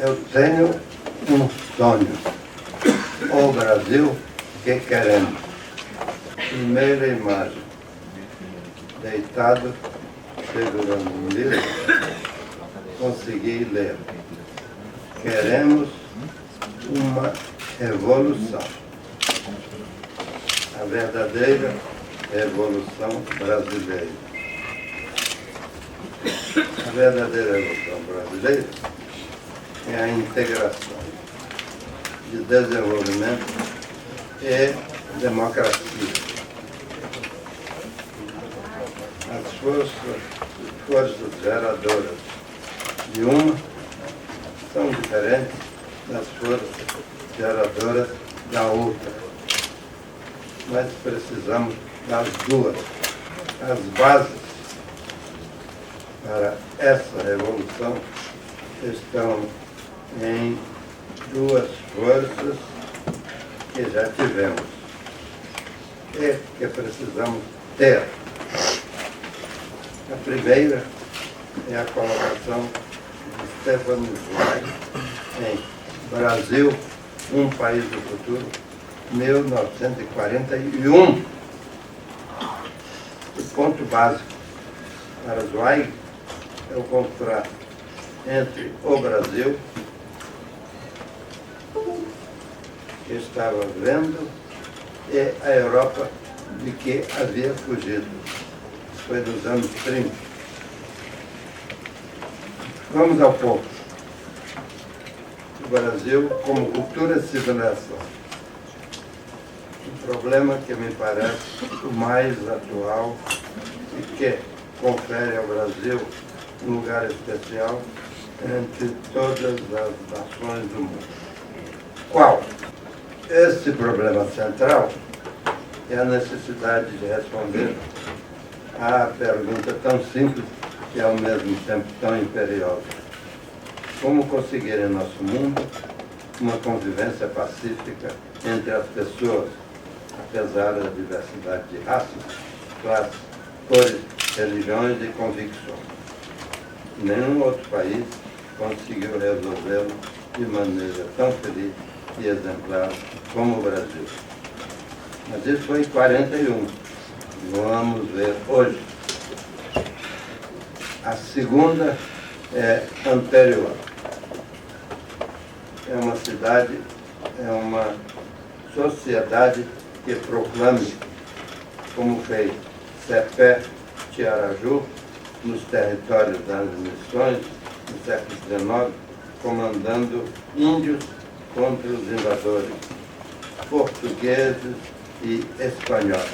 Eu tenho um sonho. O Brasil que queremos. Primeira imagem. Deitado, segurando um livro, consegui ler. Queremos uma revolução. A verdadeira revolução brasileira. A verdadeira revolução brasileira é a integração de desenvolvimento e democracia. As forças geradoras de uma são diferentes das forças geradoras da outra. Mas precisamos das duas. As bases para essa revolução estão em duas forças que já tivemos e que precisamos ter. A primeira é a colocação de Stefan Zweig em Brasil, um país do futuro, 1941. O ponto básico para Zweig é o contraste entre o Brasil, que estava vendo, e a Europa de que havia fugido. Isso foi nos anos 30. Vamos ao ponto. O Brasil como cultura e civilização. Um problema que me parece o mais atual e que confere ao Brasil um lugar especial entre todas as nações do mundo. Qual? Esse problema central é a necessidade de responder à pergunta tão simples e ao mesmo tempo tão imperiosa. Como conseguir em nosso mundo uma convivência pacífica entre as pessoas, apesar da diversidade de raças, classes, cores, religiões e convicções? Nenhum outro país conseguiu resolvê-lo de maneira tão feliz e exemplar como o Brasil. Mas isso foi em 41. Vamos ver hoje. A segunda é anterior. É uma cidade, é uma sociedade que proclame, como fez Cepé Tiaraju, nos territórios das missões, no século XIX, comandando índios contra os invasores portugueses e espanhóis.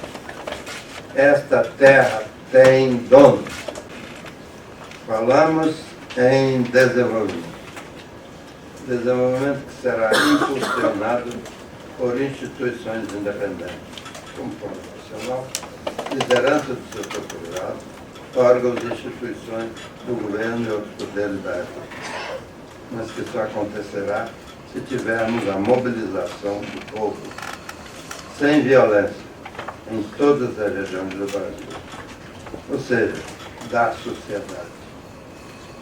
Esta terra tem dono. Falamos em desenvolvimento. Desenvolvimento que será impulsionado por instituições independentes, como Fundo Nacional, liderança do setor privado, órgãos e instituições do governo e outros poderes da época. Mas que só acontecerá se tivermos a mobilização do povo, sem violência, em todas as regiões do Brasil. Ou seja, da sociedade.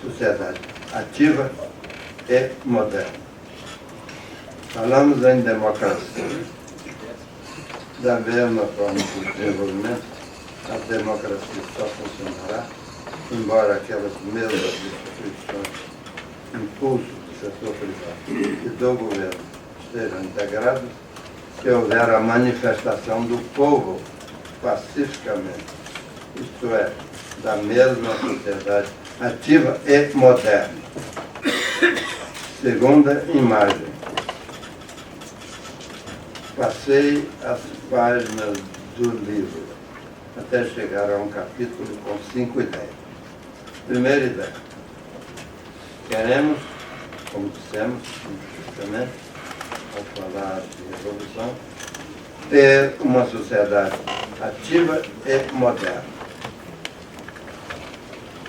Sociedade ativa e moderna. Falamos em democracia. Da mesma forma que o desenvolvimento, a democracia só funcionará, embora aquelas mesmas instituições, impulso do setor privado e do governo estejam integrados, se houver a manifestação do povo pacificamente, isto é, da mesma sociedade ativa e moderna. Segunda imagem. Passei as páginas do livro até chegar a um capítulo com 5 ideias. Primeira ideia. Queremos, como dissemos justamente, ao falar de revolução, ter uma sociedade ativa e moderna.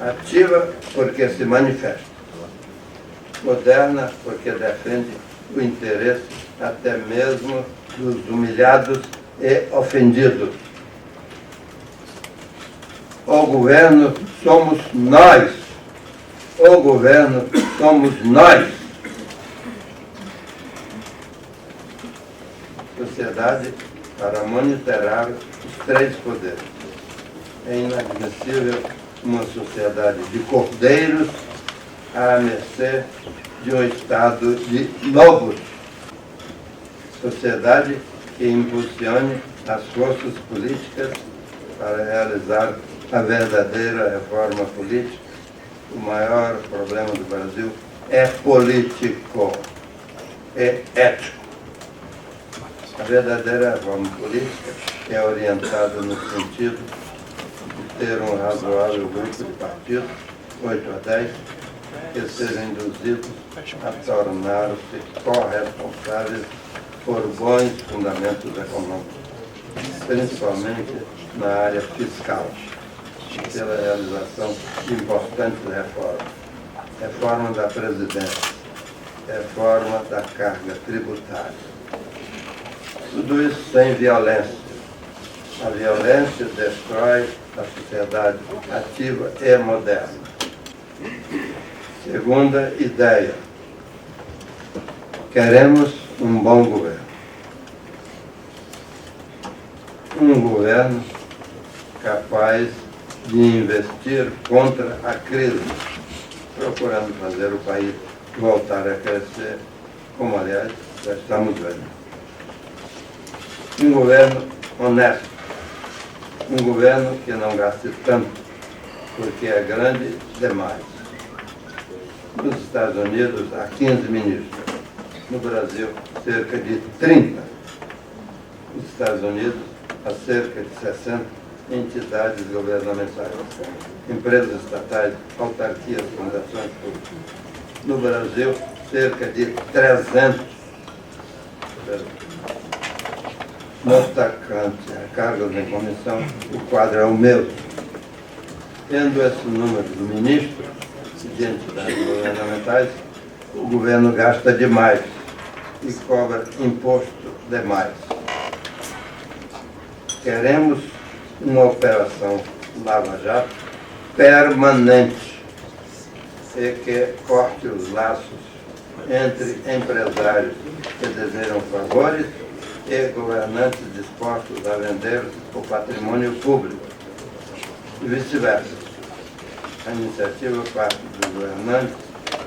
Ativa porque se manifesta. Moderna porque defende o interesse até mesmo dos humilhados e ofendidos. O governo somos nós. O governo somos nós. sociedade para monitorar os três poderes. É inadmissível uma sociedade de cordeiros à mercê de um estado de lobos. Sociedade que impulsione as forças políticas para realizar a verdadeira reforma política. O maior problema do Brasil é político, é ético. A verdadeira reforma política é orientada no sentido de ter um razoável grupo de partidos, 8 a 10, que sejam induzidos a tornar-se corresponsáveis por bons fundamentos econômicos, principalmente na área fiscal, pela realização de importantes reformas. Reforma da Presidência, reforma da carga tributária. Tudo isso sem violência. A violência destrói a sociedade ativa e moderna. Segunda ideia. Queremos um bom governo. Um governo capaz de investir contra a crise, procurando fazer o país voltar a crescer, como, aliás, já estamos vendo. Um governo honesto. Um governo que não gaste tanto, porque é grande demais. Nos Estados Unidos, há 15 ministros. No Brasil, cerca de 30. Nos Estados Unidos, há cerca de 60 entidades governamentais, empresas estatais, autarquias, fundações públicas. No Brasil, cerca de 300. No tocante a cargos em comissão, o quadro é o mesmo. Tendo esse número de ministros de entidades governamentais, o governo gasta demais e cobra imposto demais. Queremos uma operação Lava Jato permanente e que corte os laços entre empresários que desejam favores e governantes dispostos a vender o patrimônio público e vice-versa. A iniciativa parte dos governantes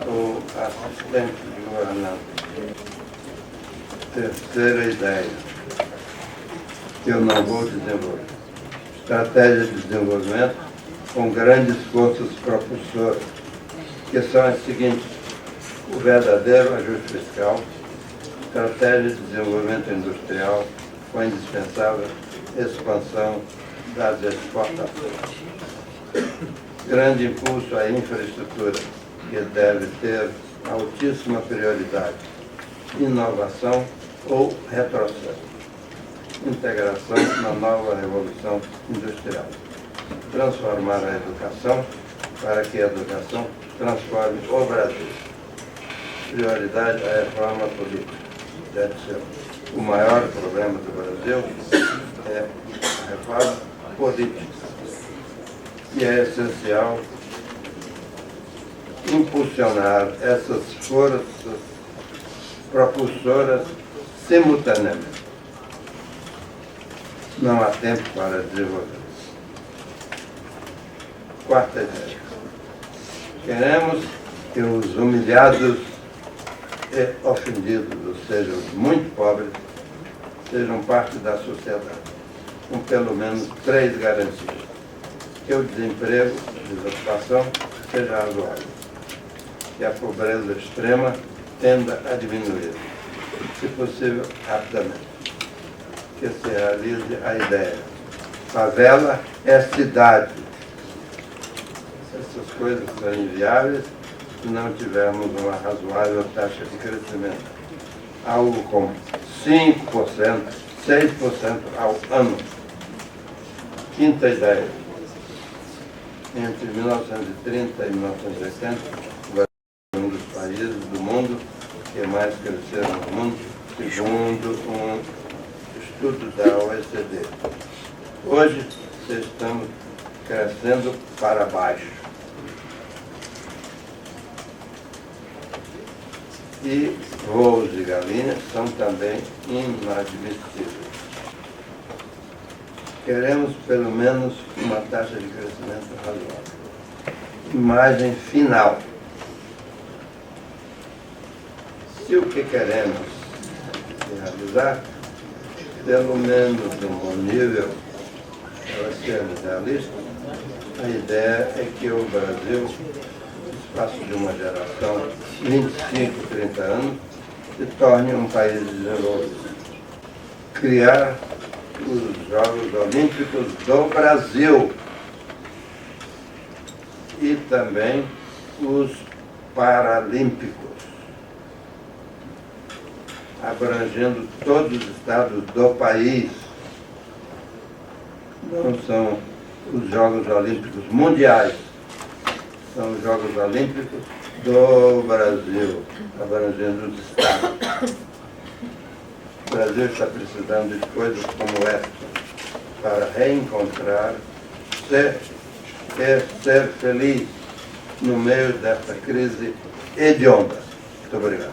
ou assistentes de governantes. Terceira ideia, que eu não vou desenvolver. Estratégia de desenvolvimento com grandes forças propulsoras, que são as seguintes: o verdadeiro ajuste fiscal, estratégia de desenvolvimento industrial com a indispensável expansão das exportações. Grande impulso à infraestrutura, que deve ter altíssima prioridade. Inovação ou retrocesso. Integração na nova revolução industrial. Transformar a educação para que a educação transforme o Brasil. Prioridade à reforma política. Deve ser. O maior problema do Brasil é a reforma política. E é essencial impulsionar essas forças propulsoras simultaneamente. Não há tempo para desenvolver. Quarta ideia. Queremos que os humilhados e ofendidos, ou seja, os muito pobres, sejam parte da sociedade, com pelo menos 3 garantias. Que o desemprego, a desocupação, seja razoável. Que a pobreza extrema tenda a diminuir, se possível, rapidamente. Que se realize a ideia. Favela é cidade. Essas coisas são inviáveis se não tivermos uma razoável taxa de crescimento. Algo como 5%, 6% ao ano. Quinta ideia. Entre 1930 e 1980, o Brasil foi um dos países do mundo que mais cresceram no mundo, segundo um estudo da OECD. Hoje, estamos crescendo para baixo. E voos de galinhas são também inadmissíveis. Queremos pelo menos uma taxa de crescimento razoável. Imagem final. Se o que queremos realizar, pelo menos em um nível, para sermos realistas, a ideia é que o Brasil, no espaço de uma geração, 25, 30 anos, se torne um país desenvolvido. Criar os Jogos Olímpicos do Brasil e também os Paralímpicos, abrangendo todos os estados do país. Não são os Jogos Olímpicos mundiais, são os Jogos Olímpicos do Brasil, abrangendo os estados. O Brasil está precisando de coisas como essa para reencontrar-se e ser feliz no meio desta crise hedionda. Muito obrigado.